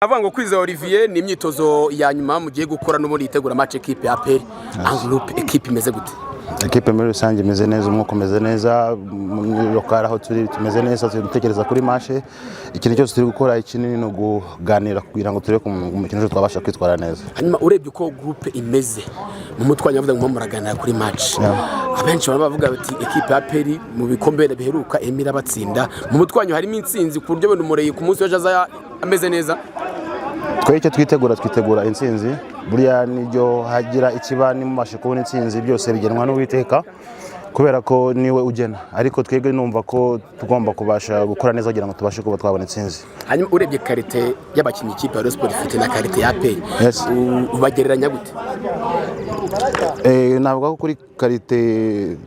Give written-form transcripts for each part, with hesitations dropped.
Avuga ngo Kwizera Olivier ni imyitozo ya nyuma mugiye gukora n'ubundi yitegura match equipe ya APR. Group equipe imeze gute? Equipe muri rusange imeze neza, umwuka umeze neza, lokara aho turi tumeze neza, turi gutekereza kuri match. Ikintu cyose turi gukora ikinini no kuganira kugira ngo turebe ku mukino twabasha kwitwara neza. Hanyuma urebye uko groupe imeze mu mutwanya avuga ngo muraganira kuri match. Abenshi bavuga bati equipe ya APR mu bikombe biheruka emira batsinda. Mu mutwanyo harimo intsinzi ku buryo benumureye ku munsi w'ejo ameze neza. Tweke twitegura intsinzi buriya niryo hagira ikibani mu mashe kubona intsinzi byose bigenwa n'Uwiteka kubera ko niwe ugena, ariko twebwe numva ko tugomba kubasha gukora neza kugira ngo tubashe kuba twabona intsinzi. Hanyuma urebye karite y'abakinnyi ikipe ya Rayon Sports ifite na karite ya APR, ubagereranya gute? Navuga ko kuri karite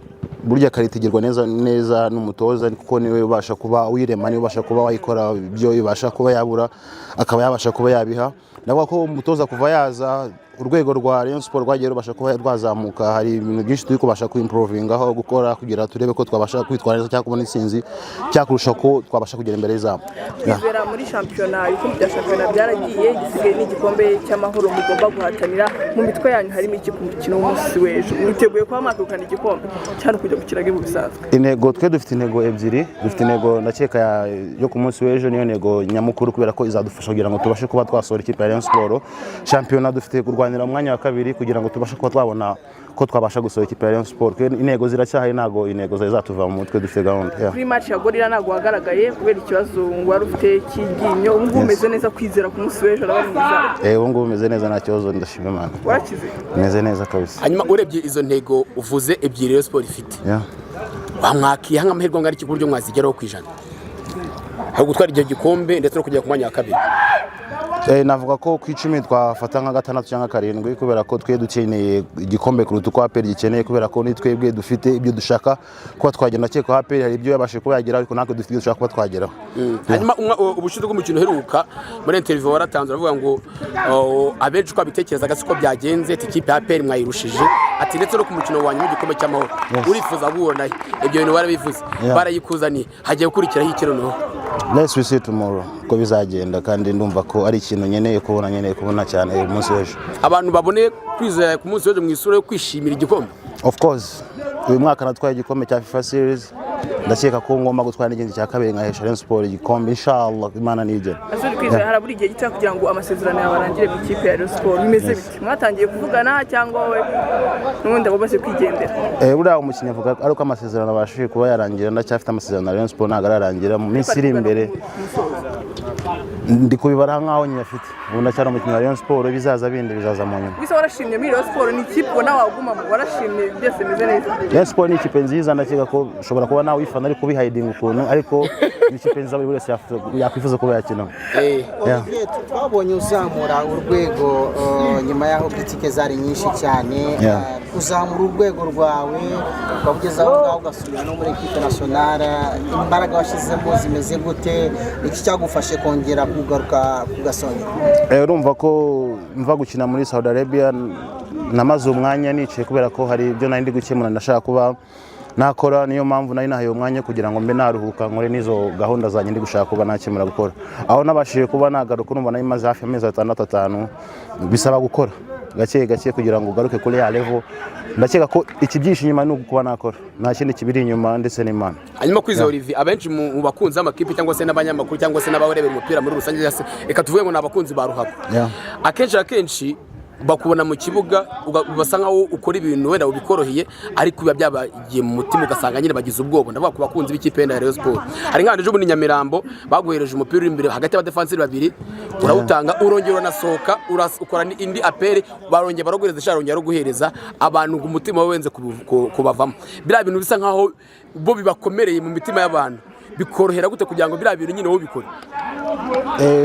burya karite igirwa neza n'umutoza kuko niwe ubasha kuba wirema, niwe ubasha kuba wayikora ibyo ibasha kuba yabura akaba yabasha kuba yabiha. Navuga ko umutoza kuva yaza urwego rwa Rayon Sports rwagiye rubasha kuba rwazamuka, hari ibintu byinshi turi kubasha kuimprovingaho gukora kugira turebe ko twabasha kwitwara neza cyangwa kubona intsinzi cyakurusha ko twabasha kugera imbere y'izamo. Kwizera muri shampiyona ibikombe bya shampiyona byaragiye, gisigaye n'igikombe cy'amahoro mugomba guhatanira. Mu mitwe yanyu harimo iki ku mukino w'umunsi w'ejo? Mwiteguye kuba mwakukana igikombe cyane kujya gukiraga mu bisanzwe? Intego twe dufite intego ebyiri, dufite intego ndakeka yo ku munsi w'ejo niyo ntego nyamukuru kubera ko izadufasha kugira ngo tubashe kuba twasohora ikipe ya Rayon Sports. Shampiyona dufite kurwanira umwanya wa kabiri kugira ngo tubashe kuba twabona ko twabasha gusohora ikipe ya Rayon Sports. Intego ziracyahaye, nago intego zatuva mu mutwe dufite gahunda. Kuri match ya Gorilla nago wagaragaye kubera ikibazo ngo wari ufite cy'iryinyo, ubu umeze neza. Kwizera ku munsi w'ejo arabari mwiza? Ubu umeze neza, nta kibazo, ndashima Imana. Warakize? Meze neza kabisa. Hanyuma urebye izo ntego uvuze ebyiri Rayon Sports ifite, bamwakiye hanga amahirwe ngari kiburyo mwazigeraho kwijana aho gutwara icyo gikombe ndetse no kujya ku mwanya wa kabiri? Navuga ko ku 10 twafata nka 6 cyangwa 7 kubera ko twe dukeneye igikombe kuruta uko APR gikeneye, kubera ko ni twebwe dufite ibyo dushaka kuba twagenda cyeko APR hari ibyo yabashe kuba yagera, ariko natwe dufite ibyo dushaka kuba twageraho. Hanyuma ubushize bw'umukino heruka muri interview waratanze aravuga ngo abenshi ko abitekerezaga siko byagenze, ikipe ya APR mwayirushije ati ndetse no ku mukino wanyu w'igikombe cy'amahoro urifuza kubona ibyo bintu barabivuze barayikuzaniye, hagiye gukurikiraho ikiro no. Let's we see tomorrow ko bizagenda, kandi ndumva ko ari ikintu nkeneye kubona cyane umunsi w'ejo. Abantu babone Kwizera ku munsi w'ejo mu isura yo kwishimira igikombe. Of course uyu mwaka natwaye igikombe cya FIFA series, ndakeka ko ngomba gutwara n'igindi cya kabiri nkahesha Rayon Sports igikombe inshallah, Imana nije. Asuri Kwizera haraburi igihe gito kugira ngo amasezerano yabarangire ku ikipe ya Rayon Sports, bimeze biti? Mwatangiye kuvugana cyangwa we n'ubundi abo base kwigendera? Uriya umukinnyi avuga ari uko amasezerano abashije kuba yarangira, ndacyafite amasezerano na Rayon Sports ntabwo ararangira, mu minsi iri imbere ndi kubibara nkaho nyafite. Ubu ndacyari umukinnyi wa Rayon Sports, bizaza bindi bizaza mu nyuma. Wisa warashimye muri Rayon Sports, ni ikipe ubona waguma mu warashimye byose bimeze neza? Rayon Sports ni ikipe nziza, ndakeka ko ushobora kuba nawe wifana ariko bihiding ukuntu, ariko ni ikipe nziza buri wese yakwifuza kuba yakina. Twabonye uzamura urwego nyuma yaho kritike zari nyinshi cyane, uzamura urwego rwawe ukageza aho ngaho ugasubira no muri equipe nationale. Imbaraga washizemo zimeze gute? Iki cyagufashe kongera kugaruka kugasongera? Urumva ko mva gukina muri Saudi Arabia namaze umwanya nicaye kubera ko hari ibyo nari ndi gukemura ndashaka kuba nakora, niyo mpamvu nari nahaye umwanya kugira ngo mbe naruhuka nkore nizo gahunda zanjye ndi gushaka kuba nakemura gukora. Aho nabashije kuba nagaruka urumva nari maze hafi amezi 6 bisaba gukora gake kugira ngo ugaruke kuri ya level. Ndakeka ko ikibyinshi inyuma ni ukuba nakora, nta kindi kibiri inyuma ndetse n'Imana. Hanyuma Kwizera Olivier, abenshi mu bakunzi amakipe cyangwa se n'abanyamakuru cyangwa se n'abarebera umupira muri rusange, reka tuvuge ngo nabakunzi ba ruhago, akenshi bakubona mu kibuga ubasa nkaho ukora ibintu wenda ubikoroheye, ariko biba byabagiye mu mutima ugasanga nyine bagize ubwoba. Ndavuga ku bakunzi b'ikipe ya Rayon Sports, hari nk'abantu ejo muri Nyamirambo baguhereje umupira uri imbere hagati y'abadefanseri babiri, urawutanga urongera uranasohoka ukora indi APR barongera baroguhereza sharongera ro guhereza abantu ku mutima wenze kubavamo. Bira bintu bisa nkaho bo bibakomereye mu mitima y'abantu, bikorohera gute kugira ngo bira bintu nyine wo bikore?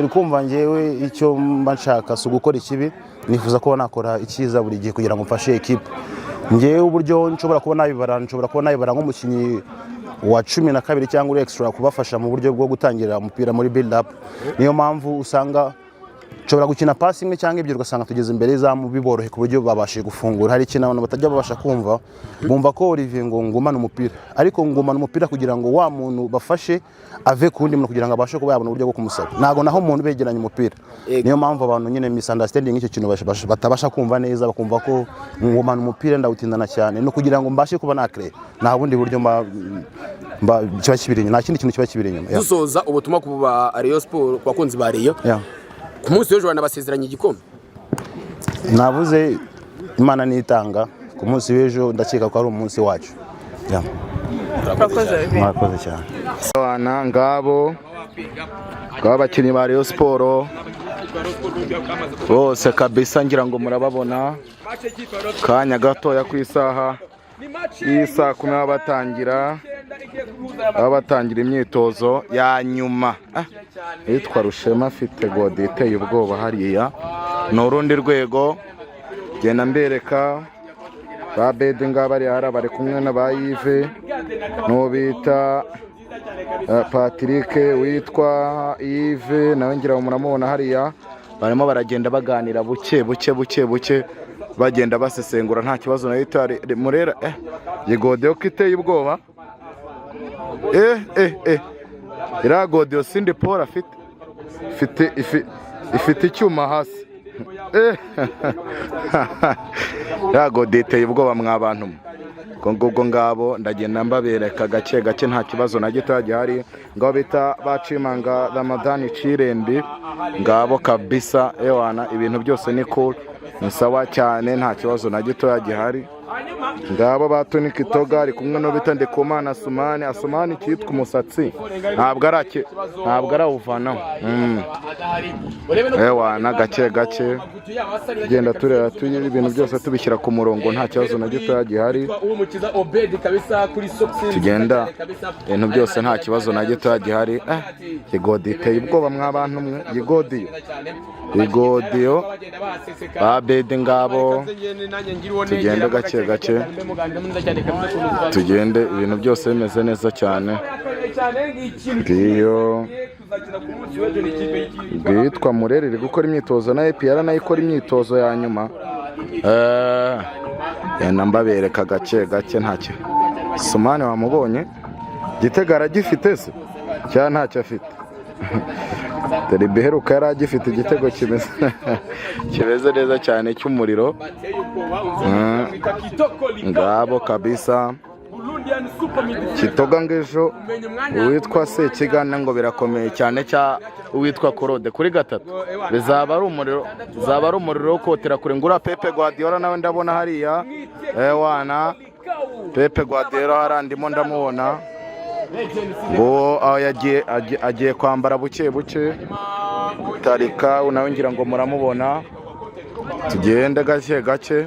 Rukumva ngewe icyo mba nshaka si gukora ikibi, nifuza ko nakora icyiza buri gihe kugira ngo mfashe equipe. Ngewe uburyo nshobora kuba nabibara nk'umukinnyi wa 12 cyangwa uri extra kubafasha mu buryo bwo gutangira umupira muri build up. Niyo mpamvu usanga nshobora gukina pasi imwe cyangwa ebyiri ugasanga tugeze imbere y'izamu biborohe ku buryo babashije gufungura. Hari ikintu abantu batajya babasha kumva, bumva ko Olivier ngo ngumana umupira, ariko ngumana umupira kugira ngo wa muntu bafashe ave ku wundi muntu kugira ngo abashe kuba yabona uburyo bwo kumusaba, ntago naho umuntu begeranye umupira. Niyo mpamvu abantu nyine misunderstanding icyo kintu batabasha kumva neza, bakumva ko ngumana umupira ndawutindana cyane no kugira ngo mbashe kuba nakre, nta bundi buryo kiba kibiri inyuma, nta kindi kintu kiba kibiri inyuma. Dusoza ubutumwa ku ba Rayon Sport, ku bakunzi ba Rayon, ku munsi w'ejo banabasezeranye igikombe. Navuze Imana nitanga, ku munsi w'ejo ndakeka ko ari umunsi wacu. Murakoze cyane. Abana ngabo abakinnyi ba Rayon Sport bose kabisa ngira ngo murababona, kanya gatoya ku isaha y'isa 10 batangira imyitozo ya nyuma. Yitwa Rushema afite godi iteye ubwoba hariya, ni urundi rwego. Genda mbereka ba Bede ngabari bari kumwe na ba Yves no bita Patrick, witwa Yves nawe ngira muramubona hariya, barimo baragenda baganira buke bagenda basesengura, nta kibazo na Itari Murera yigode ko iteye ubwoba. Ira gode Sindi Paul ifite icyuma hasi. Ya gode iteye ubwoba mwabantu ngo ngabo ndagenda mbabereka gake nta kibazo na gito gihari. Ngabo bita bacimanga Ramadani Cirembi ngabo kabisa, ewana ibintu byose ni cool, ni sawa cyane, nta kibazo na gito gihari. Ngabo batoni Kitoga ari kumwe no bita Ndikumana Asumani cyitwa umusatsi, ntabwo arawuvanaho. Ewana gake genda turera ibintu byose tubishyira ku murongo, nta kibazo na gito gihari. Tugenda ibintu byose nta kibazo na gito gihari. Yigodi iteye ubwoba mwabantu mwe, Yigodiyo Abede ngabo. Tugenda gake tugende ibintu byose bimeze neza cyane. Ngiyo yitwa Murere iri gukora imyitozo na EPR nayo ikora imyitozo ya nyuma. Mbabereka gake ntacyo. Sumane wamubonye Gitegara gifite se cyane ntacyo afite. Dore biheruka yari agifite igitego kimeze neza cyane cy'umuriro. Ngabo kabisa Kitoga ngejo uwitwa Sekigana ngo birakomeye cyane cya uwitwa Korode kuri 3 bizaba ari umuriro wo kotera kure. Ngura Pepe Guardiola nawe ndabona hariya, wana Pepe Guardiola harandimo ndamubona ngo agiye kwambara buke Tarika nawe ngira ngo muramubona. Tugende gake